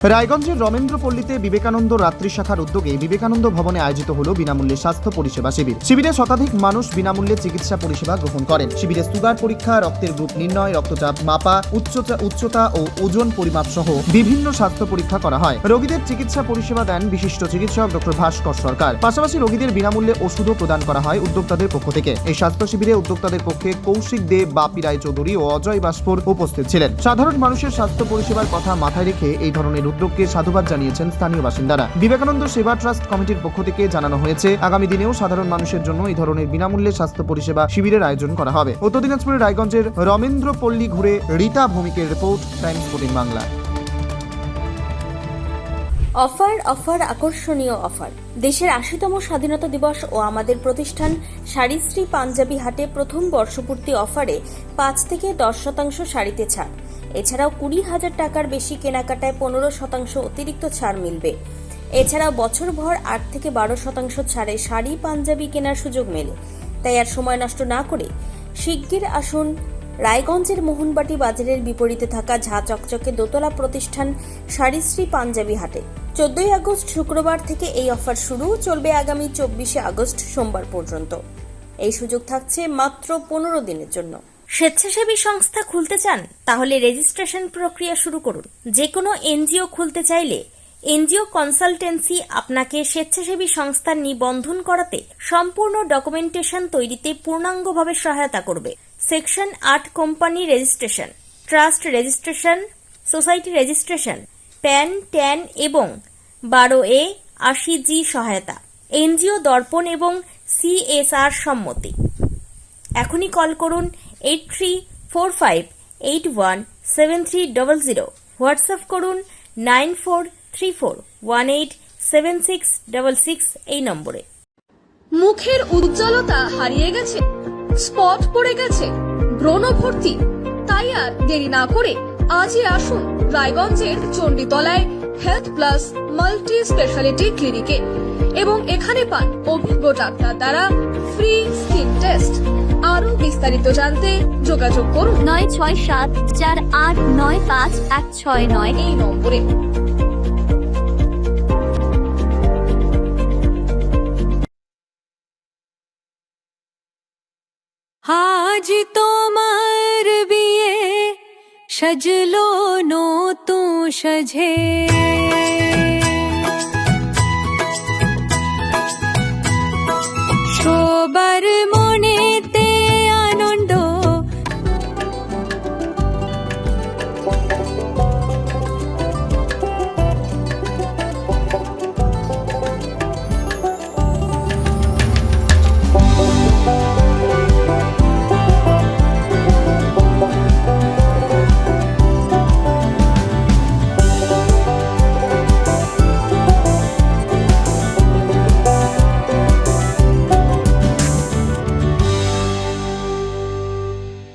রায়গঞ্জের রমেন্দ্রপল্লীতে বিবেকানন্দ রাত্রি শাখার উদ্যোগে বিবেকানন্দ ভবনে আয়োজিত হল বিনামূল্যে স্বাস্থ্য পরিষেবা শিবির। শিবিরে শতাধিক মানুষ বিনামূল্যে চিকিৎসা পরিষেবা গ্রহণ করেন। শিবিরে সুগার পরীক্ষা, রক্তের গ্রুপ নির্ণয়, রক্তচাপ মাপা, উচ্চতা ও ওজন পরিমাপ সহ বিভিন্ন স্বাস্থ্য পরীক্ষা করা হয়। রোগীদের চিকিৎসা পরিষেবা দেন বিশিষ্ট চিকিৎসক ডক্টর ভাস্কর সরকার। পাশাপাশি রোগীদের বিনামূল্যে ওষুধও প্রদান করা হয় উদ্যোক্তাদের পক্ষ থেকে। এই স্বাস্থ্য শিবিরে উদ্যোক্তাদের পক্ষে কৌশিক দেব, বাপি রায়চৌধুরী ও অজয় বাস্পর উপস্থিত ছিলেন। সাধারণ মানুষের স্বাস্থ্য পরিষেবার কথা মাথায় রেখে এই ধরনের উদ্যোগকে সাধুবাদ জানিয়েছেন স্থানীয় বাসিন্দারা। বিবেকানন্দ সেবা ট্রাস্ট কমিটির পক্ষ থেকে জানানো হয়েছে, আগামী দিনেও সাধারণ মানুষের জন্য এই ধরনের বিনামূল্যে স্বাস্থ্য পরিষেবা শিবিরের আয়োজন করা হবে। উত্তর দিনাজপুরের রায়গঞ্জের রমেন্দ্রপল্লী ঘুরে রীতা ভৌমিকের রিপোর্ট, টাইমস 14 বাংলা। অফার আকর্ষণীয় অফার। দেশের ৮০তম স্বাধীনতা দিবস ও আমাদের প্রতিষ্ঠান শাড়িশ্রী পাঞ্জাবি হাটে প্রথম বর্ষপূর্তি অফারে ৫ থেকে ১০% শাড়িতে ছাড়। এছাড়াও ২০,০০০ টাকার বেশি কেনাকাটায় ১৫% অতিরিক্ত ছাড় মিলবে। এছাড়াও বছরভর ৮ থেকে ১২% ছাড়ে শাড়ি পাঞ্জাবি কেনার সুযোগ মেলে। তাই আর সময় নষ্ট না করে শিগগির আসুন রায়গঞ্জের মোহনবাটি বাজারের বিপরীতে থাকা ঝা চকচকে দোতলা প্রতিষ্ঠান শাড়িশ্রী পাঞ্জাবি হাটে। ১৪ আগস্ট শুক্রবার থেকে এই অফার শুরু, চলবে আগামী ২৪ আগস্ট সোমবার পর্যন্ত। এই সুযোগ থাকছে মাত্র ১৫ দিনের জন্য। স্বেচ্ছাসেবী সংস্থা খুলতে চান? তাহলে রেজিস্ট্রেশন প্রক্রিয়া শুরু করুন। যে কোনো এনজিও খুলতে চাইলে এনজিও কনসালটেন্সি আপনাকে স্বেচ্ছাসেবী সংস্থার নিবন্ধন করাতে সম্পূর্ণ ডকুমেন্টেশন তৈরিতে পূর্ণাঙ্গভাবে সহায়তা করবে। Section ৮ company registration, trust registration, society registration, pan, tan এবং 12A 80G সহায়তা, এনজিও দর্পণ এবং CSR সম্মতি। এখনই কল করুন 8345817300, হোয়াটসঅ্যাপ করুন 9434187666 এই নম্বরে। মুখের উজ্জ্বলতা হারিয়ে গেছে, স্পট পড়ে গেছে, ব্রণ ভর্তি, তাই আর দেরি না করে আজই আসুন রায়গঞ্জের চণ্ডীতলায় হেলথ প্লাস মাল্টি স্পেশালিটি ক্লিনিকে এবং এখানে পান অভিজ্ঞ ডাক্তার দ্বারা ফ্রি স্কিন টেস্ট। আরো বিস্তারিত জানতে যোগাযোগ করুন 9674895169 এই নম্বরে। আজ তোমার বিয়ে, সাজলো নতুন সাজে।